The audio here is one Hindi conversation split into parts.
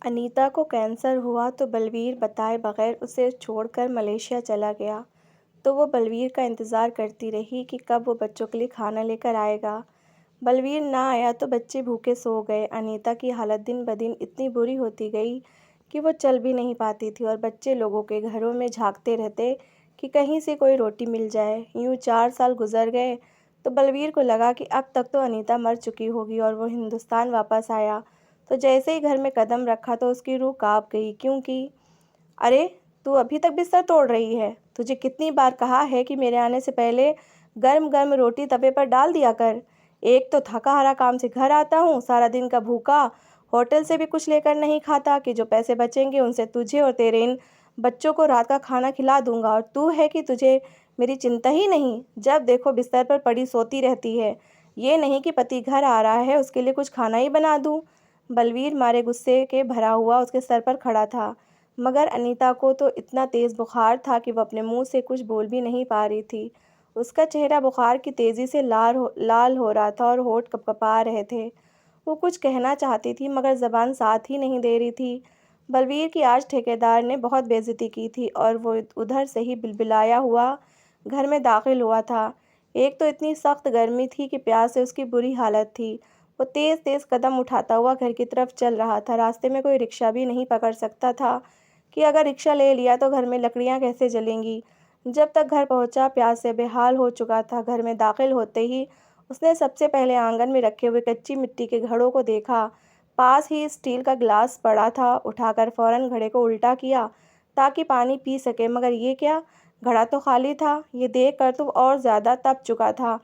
अनीता को कैंसर हुआ तो बलवीर बताए बगैर उसे छोड़कर मलेशिया चला गया। तो वो बलवीर का इंतज़ार करती रही कि कब वो बच्चों के लिए खाना लेकर आएगा। बलवीर ना आया तो बच्चे भूखे सो गए। अनीता की हालत दिन ब दिन इतनी बुरी होती गई कि वो चल भी नहीं पाती थी और बच्चे लोगों के घरों में झांकते रहते कि कहीं से कोई रोटी मिल जाए। यूँ 4 साल गुजर गए तो बलवीर को लगा कि अब तक तो अनीता मर चुकी होगी और वो हिंदुस्तान वापस आया तो जैसे ही घर में कदम रखा तो उसकी रूह काँप गई, क्योंकि अरे, तू अभी तक बिस्तर तोड़ रही है? तुझे कितनी बार कहा है कि मेरे आने से पहले गर्म गर्म रोटी तवे पर डाल दिया कर। एक तो थका हारा काम से घर आता हूँ, सारा दिन का भूखा, होटल से भी कुछ लेकर नहीं खाता कि जो पैसे बचेंगे उनसे तुझे और तेरे इन बच्चों को रात का खाना खिला दूंगा। और तू है कि तुझे मेरी चिंता ही नहीं, जब देखो बिस्तर पर पड़ी सोती रहती है। ये नहीं कि पति घर आ रहा है उसके लिए कुछ खाना ही बना दूँ। बलवीर मारे गुस्से के भरा हुआ उसके सर पर खड़ा था, मगर अनीता को तो इतना तेज़ बुखार था कि वह अपने मुंह से कुछ बोल भी नहीं पा रही थी। उसका चेहरा बुखार की तेज़ी से लाल हो रहा था और होंठ कँपकपा रहे थे। वो कुछ कहना चाहती थी मगर ज़बान साथ ही नहीं दे रही थी। बलवीर की आज ठेकेदार ने बहुत बेइज्जती की थी और वो उधर से ही बिलबिलाया हुआ घर में दाखिल हुआ था। एक तो इतनी सख्त गर्मी थी कि प्यास से उसकी बुरी हालत थी। वो तेज़ तेज़ कदम उठाता हुआ घर की तरफ चल रहा था। रास्ते में कोई रिक्शा भी नहीं पकड़ सकता था कि अगर रिक्शा ले लिया तो घर में लकड़ियाँ कैसे जलेंगी। जब तक घर पहुंचा प्यास से बेहाल हो चुका था। घर में दाखिल होते ही उसने सबसे पहले आंगन में रखे हुए कच्ची मिट्टी के घड़ों को देखा। पास ही स्टील का गिलास पड़ा था। उठाकर फौरन घड़े को उल्टा किया ताकि पानी पी सके, मगर ये क्या, घड़ा तो खाली था। ये देख कर तो और ज़्यादा तप चुका था।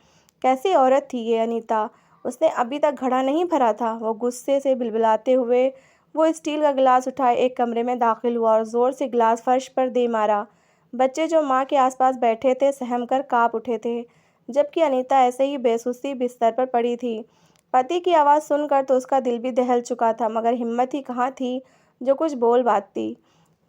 कैसी औरत थी ये अनीता, उसने अभी तक घड़ा नहीं भरा था। वो गुस्से से बिलबिलाते हुए वो स्टील का गिलास उठाए एक कमरे में दाखिल हुआ और ज़ोर से गिलास फर्श पर दे मारा। बच्चे जो माँ के आसपास बैठे थे सहम कर काँप उठे थे, जबकि अनीता ऐसे ही बेसुसी बिस्तर पर पड़ी थी। पति की आवाज़ सुनकर तो उसका दिल भी दहल चुका था, मगर हिम्मत ही कहाँ थी जो कुछ बोल पाती।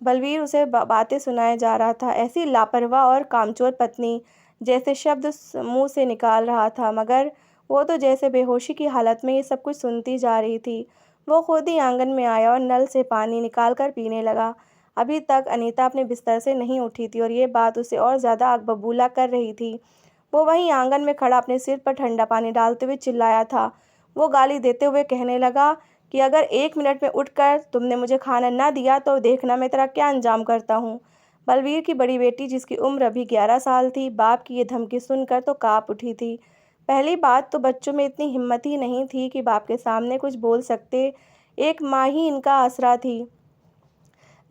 बलवीर उसे बातें सुनाए जा रहा था, ऐसी लापरवाह और कामचोर पत्नी जैसे शब्द मुंह से निकाल रहा था, मगर वो तो जैसे बेहोशी की हालत में ये सब कुछ सुनती जा रही थी। वो खुद ही आंगन में आया और नल से पानी निकाल कर पीने लगा। अभी तक अनीता अपने बिस्तर से नहीं उठी थी और ये बात उसे और ज़्यादा आग बबूला कर रही थी। वो वहीं आंगन में खड़ा अपने सिर पर ठंडा पानी डालते हुए चिल्लाया था। वो गाली देते हुए कहने लगा कि अगर 1 मिनट में उठकर तुमने मुझे खाना न दिया तो देखना मैं तेरा क्या अंजाम करता हूँ। बलवीर की बड़ी बेटी, जिसकी उम्र अभी 11 साल थी, बाप की ये धमकी सुनकर तो काँप उठी थी। पहली बात तो बच्चों में इतनी हिम्मत ही नहीं थी कि बाप के सामने कुछ बोल सकते। एक माँ ही इनका आसरा थी।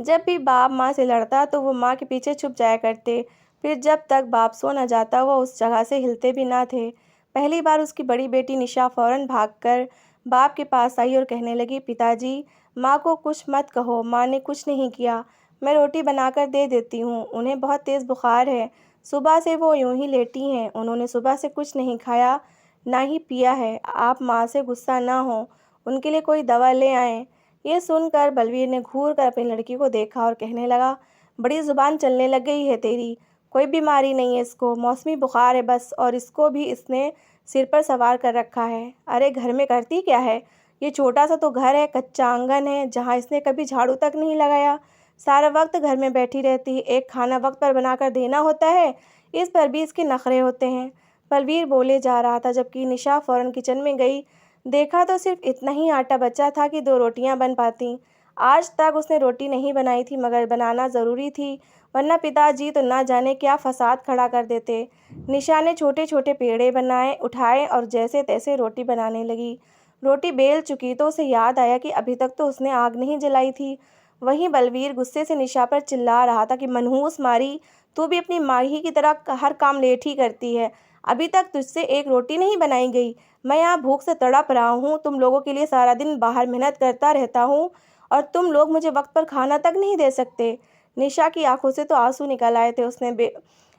जब भी बाप माँ से लड़ता तो वो माँ के पीछे छुप जाया करते। फिर जब तक बाप सो न जाता वो उस जगह से हिलते भी ना थे। पहली बार उसकी बड़ी बेटी निशा फौरन भागकर बाप के पास आई और कहने लगी, पिताजी, माँ को कुछ मत कहो, माँ ने कुछ नहीं किया। मैं रोटी बनाकर दे देती हूँ, उन्हें बहुत तेज़ बुखार है। सुबह से वो यूं ही लेटी हैं, उन्होंने सुबह से कुछ नहीं खाया ना ही पिया है। आप माँ से गुस्सा ना हो, उनके लिए कोई दवा ले आएं। ये सुनकर बलवीर ने घूर कर अपनी लड़की को देखा और कहने लगा, बड़ी ज़ुबान चलने लग गई है तेरी। कोई बीमारी नहीं है इसको, मौसमी बुखार है बस, और इसको भी इसने सिर पर सवार कर रखा है। अरे घर में करती क्या है? ये छोटा सा तो घर है, कच्चा आंगन है जहाँ इसने कभी झाड़ू तक नहीं लगाया। सारा वक्त घर में बैठी रहती है, एक खाना वक्त पर बनाकर देना होता है, इस पर भी इसके नखरे होते हैं। बलवीर बोले जा रहा था जबकि निशा फौरन किचन में गई। देखा तो सिर्फ इतना ही आटा बचा था कि 2 रोटियां बन पाती। आज तक उसने रोटी नहीं बनाई थी, मगर बनाना ज़रूरी थी, वरना पिताजी तो ना जाने क्या फसाद खड़ा कर देते। निशा ने छोटे छोटे पेड़े बनाए उठाए और जैसे तैसे रोटी बनाने लगी। रोटी बेल चुकी तो उसे याद आया कि अभी तक तो उसने आग नहीं जलाई थी। वहीं बलवीर गुस्से से निशा पर चिल्ला रहा था कि मनहूस मारी, तू भी अपनी माँ ही की तरह हर काम लेट ही करती है। अभी तक तुझसे एक रोटी नहीं बनाई गई। मैं यहाँ भूख से तड़प रहा हूँ, तुम लोगों के लिए सारा दिन बाहर मेहनत करता रहता हूँ और तुम लोग मुझे वक्त पर खाना तक नहीं दे सकते। निशा की आंखों से तो आंसू निकल आए थे।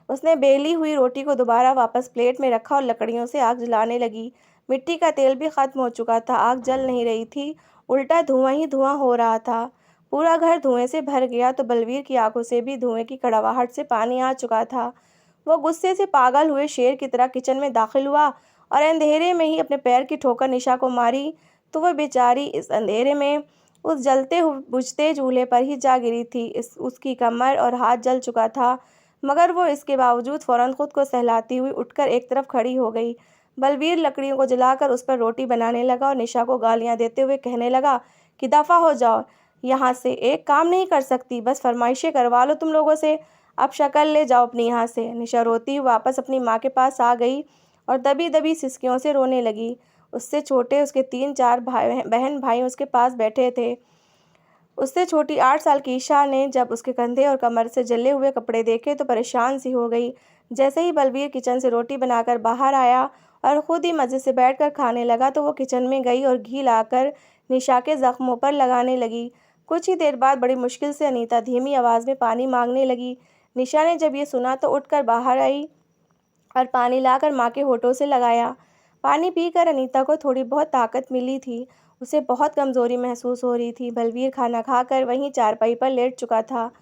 उसने बेली हुई रोटी को दोबारा वापस प्लेट में रखा और लकड़ियों से आग जलाने लगी। मिट्टी का तेल भी खत्म हो चुका था, आग जल नहीं रही थी, उल्टा धुआं ही धुआं हो रहा था। पूरा घर धुएं से भर गया तो बलवीर की आंखों से भी धुएं की कड़वाहट से पानी आ चुका था। वो गुस्से से पागल हुए शेर की तरह किचन में दाखिल हुआ और अंधेरे में ही अपने पैर की ठोकर निशा को मारी तो वह बेचारी इस अंधेरे में उस जलते बुझते चूल्हे पर ही जा गिरी थी। उसकी कमर और हाथ जल चुका था, मगर वो इसके बावजूद फ़ौरन खुद को सहलाती हुई उठकर एक तरफ खड़ी हो गई। बलवीर लकड़ियों को जलाकर उस पर रोटी बनाने लगा और निशा को गालियाँ देते हुए कहने लगा कि दफ़ा हो जाओ यहाँ से, एक काम नहीं कर सकती, बस फरमाइशें करवा लो तुम लोगों से, अब शक्ल ले जाओ अपनी यहाँ से। निशा रोती हुई वापस अपनी माँ के पास आ गई और दबी दबी सिसकियों से रोने लगी। उससे छोटे उसके 3-4 बहन भाई उसके पास बैठे थे। उससे छोटी 8 साल की ईशा ने जब उसके कंधे और कमर से जले हुए कपड़े देखे तो परेशान सी हो गई। जैसे ही बलवीर किचन से रोटी बनाकर बाहर आया और ख़ुद ही मज़े से बैठकर खाने लगा तो वो किचन में गई और घी लाकर निशा के ज़ख्मों पर लगाने लगी। कुछ ही देर बाद बड़ी मुश्किल से अनीता धीमी आवाज़ में पानी मांगने लगी। निशा ने जब ये सुना तो उठकर बाहर आई और पानी लाकर माँ के होठों से लगाया। पानी पीकर अनीता को थोड़ी बहुत ताकत मिली थी। उसे बहुत कमज़ोरी महसूस हो रही थी। बलवीर खाना खाकर वहीं चारपाई पर लेट चुका था।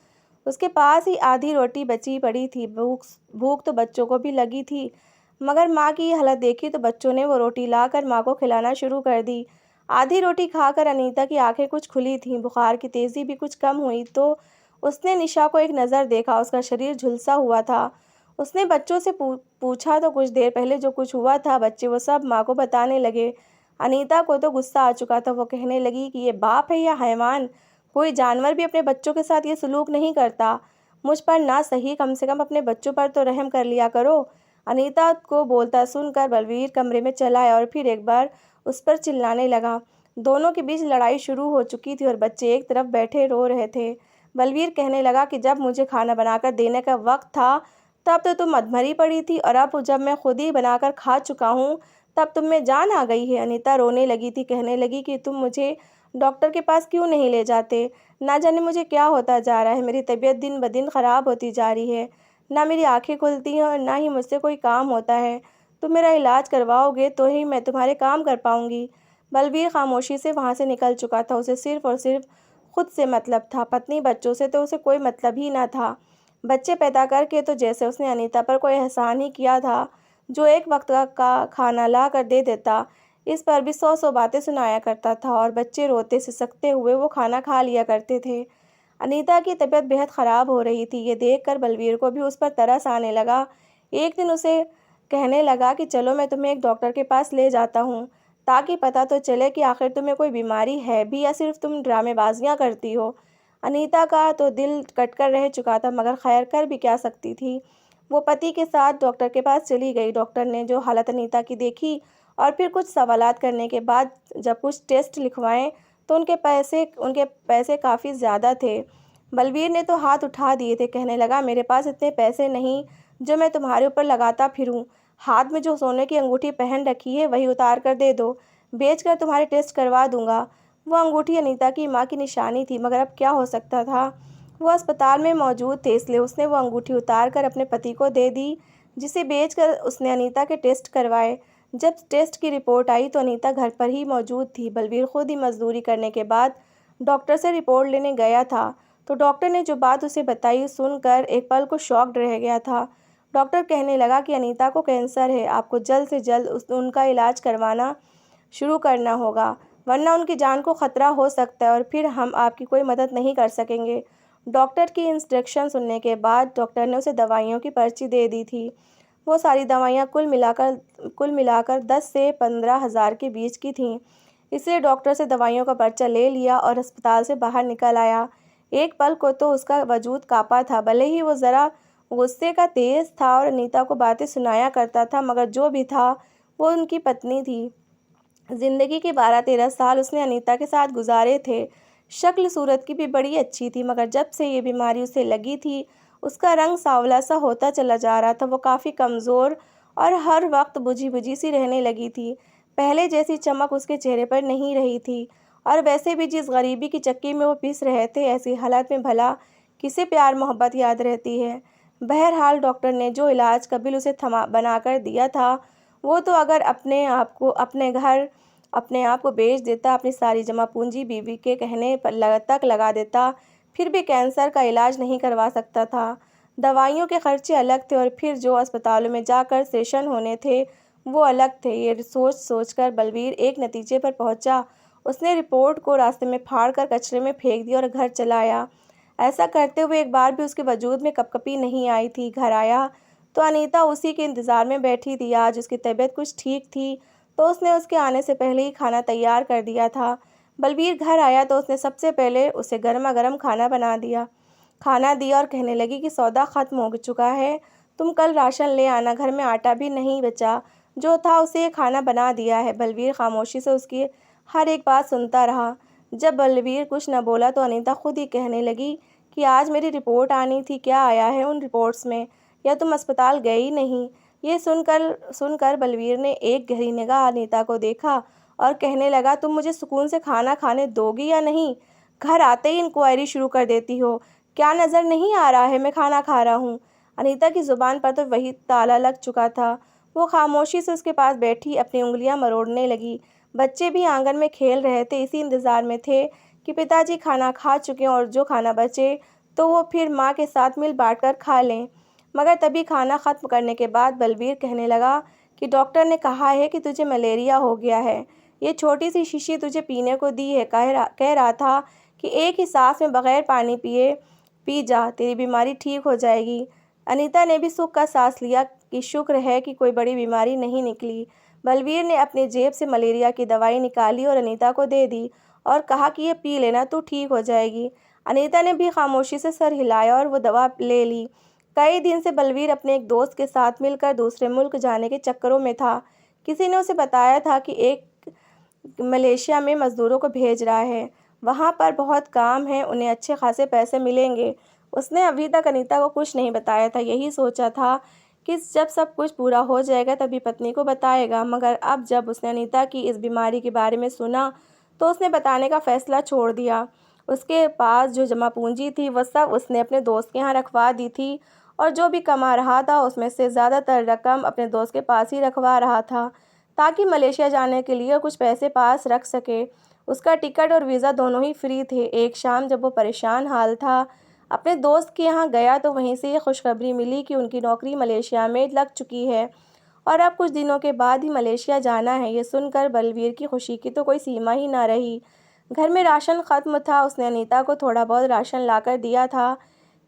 उसके पास ही आधी रोटी बची पड़ी थी। भूख तो बच्चों को भी लगी थी, मगर माँ की ये हालत देखी तो बच्चों ने वो रोटी लाकर माँ को खिलाना शुरू कर दी। आधी रोटी खाकर अनीता की आंखें कुछ खुली थीं, बुखार की तेज़ी भी कुछ कम हुई तो उसने निशा को एक नज़र देखा। उसका शरीर झुलसा हुआ था। उसने बच्चों से पूछा तो कुछ देर पहले जो कुछ हुआ था बच्चे वो सब माँ को बताने लगे। अनीता को तो गुस्सा आ चुका था। वो कहने लगी कि ये बाप है या हैवान, कोई जानवर भी अपने बच्चों के साथ ये सलूक नहीं करता। मुझ पर ना सही, कम से कम अपने बच्चों पर तो रहम कर लिया करो। अनीता को बोलता सुनकर बलवीर कमरे में चला आया और फिर एक बार उस पर चिल्लाने लगा। दोनों के बीच लड़ाई शुरू हो चुकी थी और बच्चे एक तरफ बैठे रो रहे थे। बलवीर कहने लगा कि जब मुझे खाना बनाकर देने का वक्त था तब तो तुम अधमरी पड़ी थी और अब जब मैं खुद ही बनाकर खा चुका हूँ तब तुम में जान आ गई है। अनीता रोने लगी थी, कहने लगी कि तुम मुझे डॉक्टर के पास क्यों नहीं ले जाते? ना जाने मुझे क्या होता जा रहा है। मेरी तबीयत दिन ब दिन ख़राब होती जा रही है। ना मेरी आंखें खुलती हैं और ना ही मुझसे कोई काम होता है। तुम मेरा इलाज करवाओगे तो ही मैं तुम्हारे काम कर पाऊँगी। बलवीर खामोशी से वहाँ से निकल चुका था। उसे सिर्फ़ और सिर्फ खुद से मतलब था। पत्नी बच्चों से तो उसे कोई मतलब ही ना था। बच्चे पैदा करके तो जैसे उसने अनीता पर कोई एहसान ही किया था, जो एक वक्त का खाना ला कर दे देता। इस पर भी 100-100 बातें सुनाया करता था और बच्चे रोते सिसकते हुए वो खाना खा लिया करते थे। अनीता की तबीयत बेहद ख़राब हो रही थी। ये देखकर बलवीर को भी उस पर तरस आने लगा। एक दिन उसे कहने लगा कि चलो मैं तुम्हें एक डॉक्टर के पास ले जाता हूँ, ताकि पता तो चले कि आखिर तुम्हें कोई बीमारी है भी या सिर्फ तुम ड्रामेबाजियाँ करती हो। अनीता का तो दिल कटकर रह चुका था, मगर खैर कर भी क्या सकती थी। वो पति के साथ डॉक्टर के पास चली गई। डॉक्टर ने जो हालत अनीता की देखी और फिर कुछ सवालात करने के बाद जब कुछ टेस्ट लिखवाए तो उनके पैसे काफ़ी ज़्यादा थे। बलवीर ने तो हाथ उठा दिए थे, कहने लगा मेरे पास इतने पैसे नहीं जो मैं तुम्हारे ऊपर लगाता फिरूं। हाथ में जो सोने की अंगूठी पहन रखी है वही उतार कर दे दो, बेच कर तुम्हारे टेस्ट करवा दूंगा। वो अंगूठी अनीता की माँ की निशानी थी, मगर अब क्या हो सकता था। वो अस्पताल में मौजूद थे, इसलिए उसने वो अंगूठी उतार कर अपने पति को दे दी, जिसे बेचकर उसने अनीता के टेस्ट करवाए। जब टेस्ट की रिपोर्ट आई तो अनीता घर पर ही मौजूद थी। बलवीर खुद ही मजदूरी करने के बाद डॉक्टर से रिपोर्ट लेने गया था, तो डॉक्टर ने जो बात उसे बताई सुनकर एक पल को शॉक्ड रह गया था। डॉक्टर कहने लगा कि अनीता को कैंसर है, आपको जल्द से जल्द उनका इलाज करवाना शुरू करना होगा, वरना उनकी जान को ख़तरा हो सकता है और फिर हम आपकी कोई मदद नहीं कर सकेंगे। डॉक्टर की इंस्ट्रक्शन सुनने के बाद डॉक्टर ने उसे दवाइयों की पर्ची दे दी थी। वो सारी दवाइयाँ कुल मिलाकर 10 से 15 हज़ार के बीच की थीं। इसलिए डॉक्टर से दवाइयों का पर्चा ले लिया और अस्पताल से बाहर निकल आया। एक पल को तो उसका वजूद काँपा था। भले ही वो ज़रा गुस्से का तेज़ था और अनीता को बातें सुनाया करता था, मगर जो भी था वो उनकी पत्नी थी। ज़िंदगी के 12-13 साल उसने अनीता के साथ गुजारे थे। शक्ल सूरत की भी बड़ी अच्छी थी, मगर जब से ये बीमारी उसे लगी थी उसका रंग सांवला सा होता चला जा रहा था। वो काफ़ी कमज़ोर और हर वक्त बुझी बुझी सी रहने लगी थी। पहले जैसी चमक उसके चेहरे पर नहीं रही थी। और वैसे भी जिस गरीबी की चक्की में वो पिस रहे थे, ऐसी हालत में भला किसे प्यार मोहब्बत याद रहती है। बहरहाल डॉक्टर ने जो इलाज कबिल उसे थमा बना कर दिया था, वो तो अगर अपने आप को बेच देता, अपनी सारी जमा पूंजी बीवी के कहने पर तक लगा देता, फिर भी कैंसर का इलाज नहीं करवा सकता था। दवाइयों के खर्चे अलग थे और फिर जो अस्पतालों में जाकर सेशन होने थे वो अलग थे। ये सोच कर बलवीर एक नतीजे पर पहुंचा उसने रिपोर्ट को रास्ते में फाड़ कर कचरे में फेंक दिया और घर चला आया। ऐसा करते हुए एक बार भी उसके वजूद में कपकपी नहीं आई थी। घर आया तो अनीता उसी के इंतज़ार में बैठी थी। आज उसकी तबीयत कुछ ठीक थी तो उसने उसके आने से पहले ही खाना तैयार कर दिया था। बलवीर घर आया तो उसने सबसे पहले उसे गर्मा गर्म खाना दिया और कहने लगी कि सौदा ख़त्म हो चुका है, तुम कल राशन ले आना, घर में आटा भी नहीं बचा, जो था उसे ये खाना बना दिया है। बलवीर खामोशी से उसकी हर एक बात सुनता रहा। जब बलवीर कुछ न बोला तो अनीता खुद ही कहने लगी कि आज मेरी रिपोर्ट आनी थी, क्या आया है उन रिपोर्ट्स में, या तुम अस्पताल गए ही नहीं। ये सुनकर बलवीर ने एक गहरी निगाह अनीता को देखा और कहने लगा, तुम मुझे सुकून से खाना खाने दोगी या नहीं? घर आते ही इंक्वायरी शुरू कर देती हो। क्या नज़र नहीं आ रहा है मैं खाना खा रहा हूँ? अनीता की ज़ुबान पर तो वही ताला लग चुका था। वो खामोशी से उसके पास बैठी अपनी उंगलियां मरोड़ने लगी। बच्चे भी आंगन में खेल रहे थे, इसी इंतज़ार में थे कि पिताजी खाना खा चुके और जो खाना बचे तो वो फिर माँ के साथ मिल बांट कर खा लें। मगर तभी खाना ख़त्म करने के बाद बलवीर कहने लगा कि डॉक्टर ने कहा है कि तुझे मलेरिया हो गया है। ये छोटी सी शीशी तुझे पीने को दी है। कह रहा था कि एक ही सांस में बग़ैर पानी पिए पी जा, तेरी बीमारी ठीक हो जाएगी। अनीता ने भी सुख का सांस लिया कि शुक्र है कि कोई बड़ी बीमारी नहीं निकली। बलवीर ने अपनी जेब से मलेरिया की दवाई निकाली और अनीता को दे दी और कहा कि ये पी लेना, तू ठीक हो जाएगी। अनीता ने भी खामोशी से सर हिलाया और वो दवा ले ली। कई दिन से बलवीर अपने एक दोस्त के साथ मिलकर दूसरे मुल्क जाने के चक्करों में था। किसी ने उसे बताया था कि एक मलेशिया में मज़दूरों को भेज रहा है, वहाँ पर बहुत काम है, उन्हें अच्छे खासे पैसे मिलेंगे। उसने अभी तक अनीता को कुछ नहीं बताया था, यही सोचा था कि जब सब कुछ पूरा हो जाएगा तभी पत्नी को बताएगा। मगर अब जब उसने अनीता की इस बीमारी के बारे में सुना तो उसने बताने का फ़ैसला छोड़ दिया। उसके पास जो जमा पूंजी थी वह सब उसने अपने दोस्त के यहाँ रखवा दी थी और जो भी कमा रहा था उसमें से ज़्यादातर रकम अपने दोस्त के पास ही रखवा रहा था ताकि मलेशिया जाने के लिए कुछ पैसे पास रख सके। उसका टिकट और वीज़ा दोनों ही फ्री थे। एक शाम जब वो परेशान हाल था अपने दोस्त के यहाँ गया तो वहीं से ये खुशखबरी मिली कि उनकी नौकरी मलेशिया में लग चुकी है और अब कुछ दिनों के बाद ही मलेशिया जाना है। ये सुनकर बलवीर की खुशी की तो कोई सीमा ही ना रही। घर में राशन ख़त्म था, उसने अनीता को थोड़ा बहुत राशन लाकर दिया था।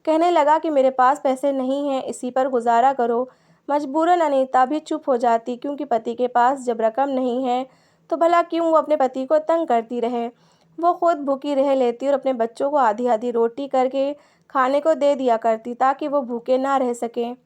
कहने लगा कि मेरे पास पैसे नहीं हैं, इसी पर गुजारा करो। मजबूरन अनीता भी चुप हो जाती क्योंकि पति के पास जब रकम नहीं है तो भला क्यों वो अपने पति को तंग करती रहे। वो खुद भूखी रह लेती और अपने बच्चों को आधी आधी रोटी करके खाने को दे दिया करती ताकि वो भूखे ना रह सकें।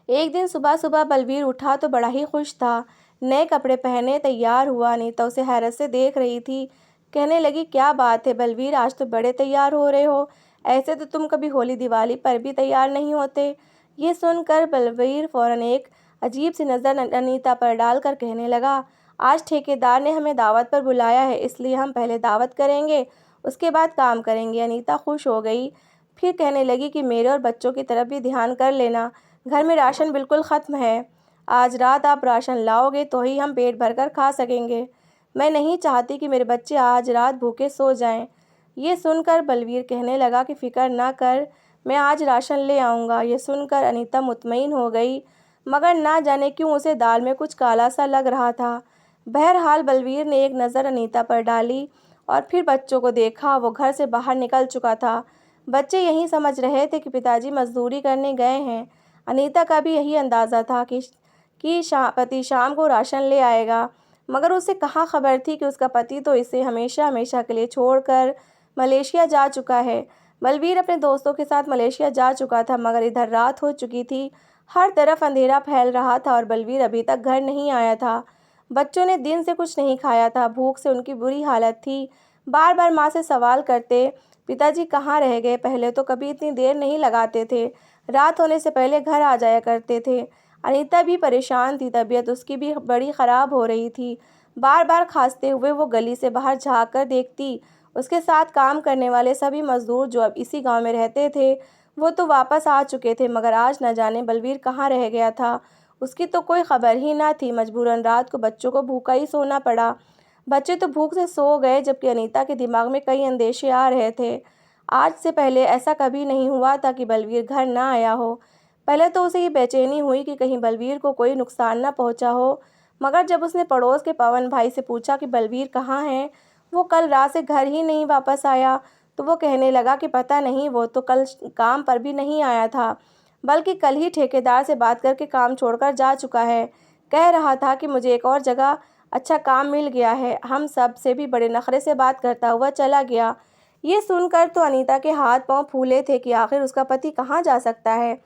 एक दिन सुबह सुबह बलवीर उठा तो बड़ा ही खुश था। नए कपड़े पहने तैयार हुआ। अनीता उसे हैरत से देख रही थी। कहने लगी, क्या बात है बलवीर, आज तो बड़े तैयार हो रहे हो, ऐसे तो तुम कभी होली दिवाली पर भी तैयार नहीं होते। ये सुनकर बलवीर फ़ौरन एक अजीब सी नज़र अनीता पर डालकर कहने लगा, आज ठेकेदार ने हमें दावत पर बुलाया है, इसलिए हम पहले दावत करेंगे उसके बाद काम करेंगे। अनीता खुश हो गई, फिर कहने लगी कि मेरे और बच्चों की तरफ भी ध्यान कर लेना, घर में राशन बिल्कुल ख़त्म है। आज रात आप राशन लाओगे तो ही हम पेट भरकर खा सकेंगे। मैं नहीं चाहती कि मेरे बच्चे आज रात भूखे सो जाएं। ये सुनकर बलवीर कहने लगा कि फ़िक्र ना कर, मैं आज राशन ले आऊँगा। ये सुनकर अनीता मुतमईन हो गई, मगर ना जाने क्यों उसे दाल में कुछ काला सा लग रहा था। बहरहाल बलवीर ने एक नज़र अनीता पर डाली और फिर बच्चों को देखा। वो घर से बाहर निकल चुका था। बच्चे यही समझ रहे थे कि पिताजी मजदूरी करने गए हैं। अनीता का भी यही अंदाज़ा था कि पति शाम को राशन ले आएगा, मगर उसे कहाँ खबर थी कि उसका पति तो इसे हमेशा हमेशा के लिए छोड़कर मलेशिया जा चुका है। बलवीर अपने दोस्तों के साथ मलेशिया जा चुका था, मगर इधर रात हो चुकी थी, हर तरफ अंधेरा फैल रहा था और बलवीर अभी तक घर नहीं आया था। बच्चों ने दिन से कुछ नहीं खाया था, भूख से उनकी बुरी हालत थी। बार बार माँ से सवाल करते, पिताजी कहाँ रह गए, पहले तो कभी इतनी देर नहीं लगाते थे, रात होने से पहले घर आ जाया करते थे। अनीता भी परेशान थी, तबीयत उसकी भी बड़ी ख़राब हो रही थी। बार बार खांसते हुए वो गली से बाहर झाँक कर देखती। उसके साथ काम करने वाले सभी मज़दूर जो अब इसी गांव में रहते थे वो तो वापस आ चुके थे, मगर आज न जाने बलवीर कहाँ रह गया था। उसकी तो कोई खबर ही ना थी। मजबूरन रात को बच्चों को भूखा ही सोना पड़ा। बच्चे तो भूख से सो गए, जबकि अनीता के दिमाग में कई अंदेशे आ रहे थे। आज से पहले ऐसा कभी नहीं हुआ था कि बलवीर घर ना आया हो। पहले तो उसे ये बेचैनी हुई कि कहीं बलवीर को कोई नुकसान ना पहुंचा हो, मगर जब उसने पड़ोस के पवन भाई से पूछा कि बलवीर कहाँ है, वो कल रात से घर ही नहीं वापस आया, तो वो कहने लगा कि पता नहीं, वो तो कल काम पर भी नहीं आया था, बल्कि कल ही ठेकेदार से बात करके काम छोड़कर जा चुका है। कह रहा था कि मुझे एक और जगह अच्छा काम मिल गया है। हम सब से भी बड़े नखरे से बात करता हुआ चला गया। ये सुनकर तो अनीता के हाथ पांव फूले थे कि आखिर उसका पति कहाँ जा सकता है,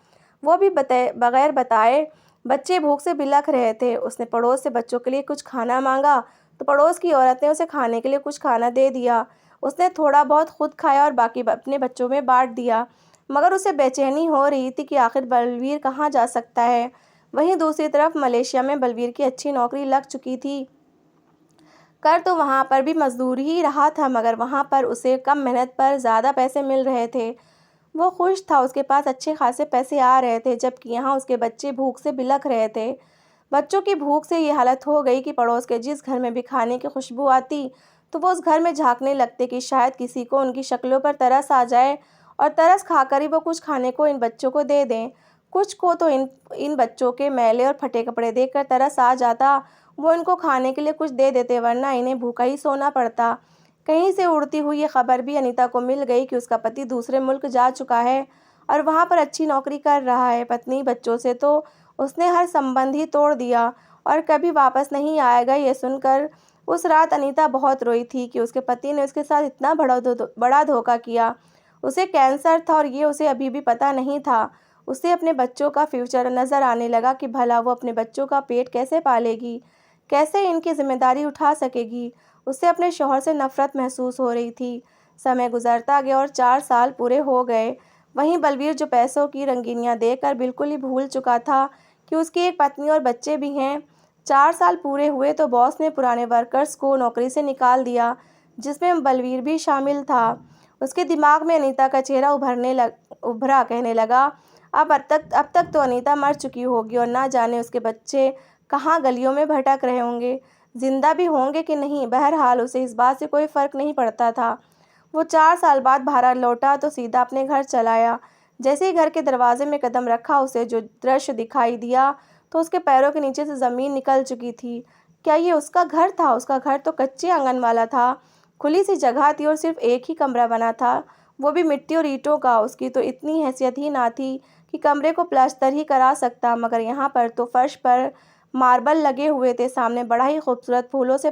वो भी बगैर बताए। बच्चे भूख से बिलख रहे थे। उसने पड़ोस से बच्चों के लिए कुछ खाना मांगा तो पड़ोस की औरत ने उसे खाने के लिए कुछ खाना दे दिया। उसने थोड़ा बहुत खुद खाया और बाकी अपने बच्चों में बांट दिया। मगर उसे बेचैनी हो रही थी कि आखिर बलवीर कहाँ जा सकता है। वहीं दूसरी तरफ मलेशिया में बलवीर की अच्छी नौकरी लग चुकी थी। कर तो वहाँ पर भी मजदूर ही रहा था, मगर वहाँ पर उसे कम मेहनत पर ज़्यादा पैसे मिल रहे थे। वो खुश था, उसके पास अच्छे खासे पैसे आ रहे थे, जबकि यहाँ उसके बच्चे भूख से बिलख रहे थे। बच्चों की भूख से ये हालत हो गई कि पड़ोस के जिस घर में भी खाने की खुशबू आती तो वो उस घर में झांकने लगते कि शायद किसी को उनकी शक्लों पर तरस आ जाए और तरस खाकर ही वो कुछ खाने को इन बच्चों को दे दें। कुछ को तो इन इन बच्चों के मैले और फटे कपड़े देखकर तरस आ जाता। वो इनको खाने के लिए कुछ दे देते, वरना इन्हें भूखा ही सोना पड़ता। कहीं से उड़ती हुई ये खबर भी अनीता को मिल गई कि उसका पति दूसरे मुल्क जा चुका है और वहाँ पर अच्छी नौकरी कर रहा है। पत्नी बच्चों से तो उसने हर संबंध ही तोड़ दिया और कभी वापस नहीं आएगा। ये सुनकर उस रात अनीता बहुत रोई थी कि उसके पति ने उसके साथ इतना बड़ा धोखा किया। उसे कैंसर था और ये उसे अभी भी पता नहीं था। उसे अपने बच्चों का फ्यूचर नज़र आने लगा कि भला वो अपने बच्चों का पेट कैसे पालेगी, कैसे इनकी जिम्मेदारी उठा सकेगी। उसे अपने शौहर से नफरत महसूस हो रही थी। समय गुजरता गया और 4 साल पूरे हो गए। वहीं बलवीर, जो पैसों की रंगीनियां देखकर बिल्कुल ही भूल चुका था कि उसकी एक पत्नी और बच्चे भी हैं। 4 साल पूरे हुए तो बॉस ने पुराने वर्कर्स को नौकरी से निकाल दिया, जिसमें बलवीर भी शामिल था। उसके दिमाग में अनीता का चेहरा उभरा। कहने लगा, अब तक तो अनीता मर चुकी होगी और ना जाने उसके बच्चे कहाँ गलियों में भटक रहे होंगे, जिंदा भी होंगे कि नहीं। बहरहाल उसे इस बात से कोई फर्क नहीं पड़ता था। वो 4 साल बाद भारत लौटा तो सीधा अपने घर चलाया। जैसे ही घर के दरवाजे में कदम रखा, उसे जो दृश्य दिखाई दिया तो उसके पैरों के नीचे से ज़मीन निकल चुकी थी। क्या ये उसका घर था? उसका घर तो कच्चे आंगन वाला था, खुली सी जगह थी और सिर्फ एक ही कमरा बना था, वो भी मिट्टी और ईंटों का। उसकी तो इतनी हैसियत ही ना थी कि कमरे को प्लास्टर ही करा सकता, मगर यहाँ पर तो फर्श पर मार्बल लगे हुए थे। सामने बड़ा ही खूबसूरत फूलों से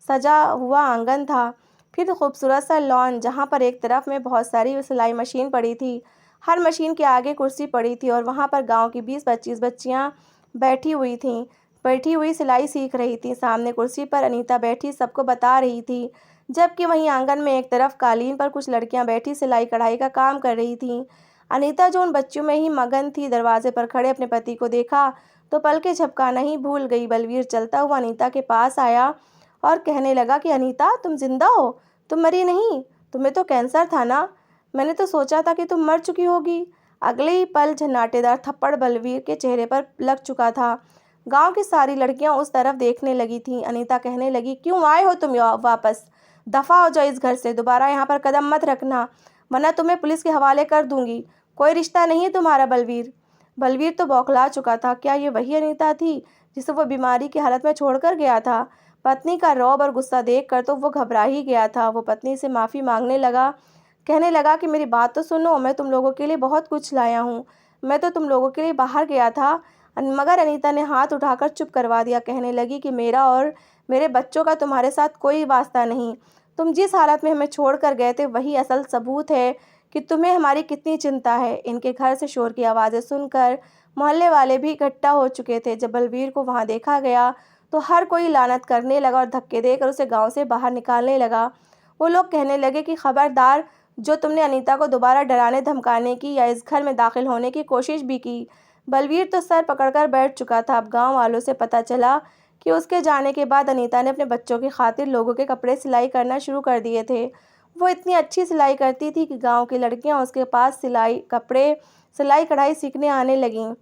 सजा हुआ आंगन था, फिर खूबसूरत सा लॉन जहाँ पर एक तरफ में बहुत सारी सिलाई मशीन पड़ी थी। हर मशीन के आगे कुर्सी पड़ी थी और वहाँ पर गांव की 20-25 बच्चियाँ बैठी हुई सिलाई सीख रही थी। सामने कुर्सी पर अनीता बैठी सबको बता रही थी, जबकि वहीं आंगन में एक तरफ कालीन पर कुछ लड़कियां बैठी सिलाई कढ़ाई का काम कर रही थीं। अनीता, जो उन बच्चियों में ही मगन थी, दरवाजे पर खड़े अपने पति को देखा तो पलकें झपकाना ही भूल गई। बलवीर चलता हुआ अनीता के पास आया और कहने लगा कि अनीता, तुम जिंदा हो, तुम मरी नहीं, तुम्हें तो कैंसर था ना, मैंने तो सोचा था कि तुम मर चुकी होगी। अगले ही पल झन्नाटेदार थप्पड़ बलवीर के चेहरे पर लग चुका था। गांव की सारी लड़कियां उस तरफ देखने लगी थीं। अनीता कहने लगी, क्यों आए हो तुम वापस? दफा हो जाओ इस घर से, दोबारा यहाँ पर कदम मत रखना, वरना तुम्हें पुलिस के हवाले कर दूंगी। कोई रिश्ता नहीं है तुम्हारा। बलवीर तो बौखला चुका था। क्या ये वही अनीता थी जिसे वो बीमारी की हालत में छोड़कर गया था? पत्नी का रौब और गुस्सा देखकर तो वो घबरा ही गया था। वो पत्नी से माफ़ी मांगने लगा, कहने लगा कि मेरी बात तो सुनो, मैं तुम लोगों के लिए बहुत कुछ लाया हूँ, मैं तो तुम लोगों के लिए बाहर गया था। मगर अनीता ने हाथ उठाकर चुप करवा दिया। कहने लगी कि मेरा और मेरे बच्चों का तुम्हारे साथ कोई वास्ता नहीं। तुम जिस हालत में हमें छोड़ कर गए थे वही असल सबूत है कि तुम्हें हमारी कितनी चिंता है। इनके घर से शोर की आवाज़ें सुनकर मोहल्ले वाले भी इकट्ठा हो चुके थे। जब बलवीर को वहाँ देखा गया तो हर कोई लानत करने लगा और धक्के देकर उसे गांव से बाहर निकालने लगा। वो लोग कहने लगे कि खबरदार, जो तुमने अनीता को दोबारा डराने धमकाने की या इस घर में दाखिल होने की कोशिश भी की। बलवीर तो सर पकड़कर बैठ चुका था। अब गांव वालों से पता चला कि उसके जाने के बाद अनीता ने अपने बच्चों की खातिर लोगों के कपड़े सिलाई करना शुरू कर दिए थे। वो इतनी अच्छी सिलाई करती थी कि गांव की लड़कियां उसके पास सिलाई कढ़ाई सीखने आने लगीं।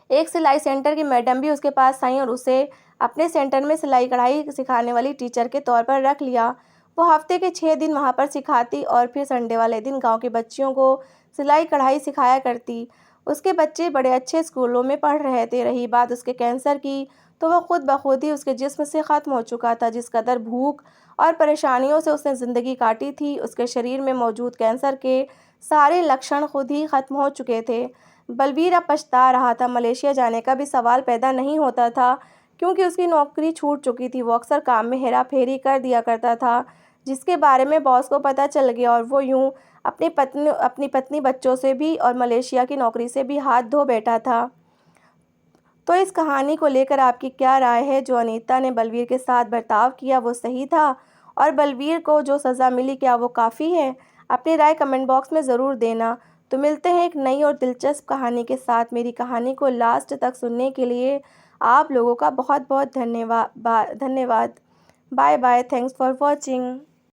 एक सिलाई सेंटर की मैडम भी उसके पास आई और उसे अपने सेंटर में सिलाई कढ़ाई सिखाने वाली टीचर के तौर पर रख लिया। वो हफ्ते के 6 दिन वहाँ पर सिखाती और फिर संडे वाले दिन गांव के बच्चियों को सिलाई कढ़ाई सिखाया करती। उसके बच्चे बड़े अच्छे स्कूलों में पढ़ रहे थे। रही बात उसके कैंसर की, तो वह खुद ब खुद ही उसके जिस्म से ख़त्म हो चुका था। जिस कदर भूख और परेशानियों से उसने ज़िंदगी काटी थी, उसके शरीर में मौजूद कैंसर के सारे लक्षण खुद ही ख़त्म हो चुके थे। बलवीर अब पछता रहा था। मलेशिया जाने का भी सवाल पैदा नहीं होता था, क्योंकि उसकी नौकरी छूट चुकी थी। वो अक्सर काम में हेरा-फेरी कर दिया करता था, जिसके बारे में बॉस को पता चल गया और वो यूँ अपनी पत्नी, बच्चों से भी और मलेशिया की नौकरी से भी हाथ धो बैठा था। तो इस कहानी को लेकर आपकी क्या राय है? जो अनीता ने बलवीर के साथ बर्ताव किया वो सही था, और बलवीर को जो सज़ा मिली क्या वो काफ़ी है? अपनी राय कमेंट बॉक्स में ज़रूर देना। तो मिलते हैं एक नई और दिलचस्प कहानी के साथ। मेरी कहानी को लास्ट तक सुनने के लिए आप लोगों का बहुत बहुत धन्यवाद। Bye bye. Thanks for watching.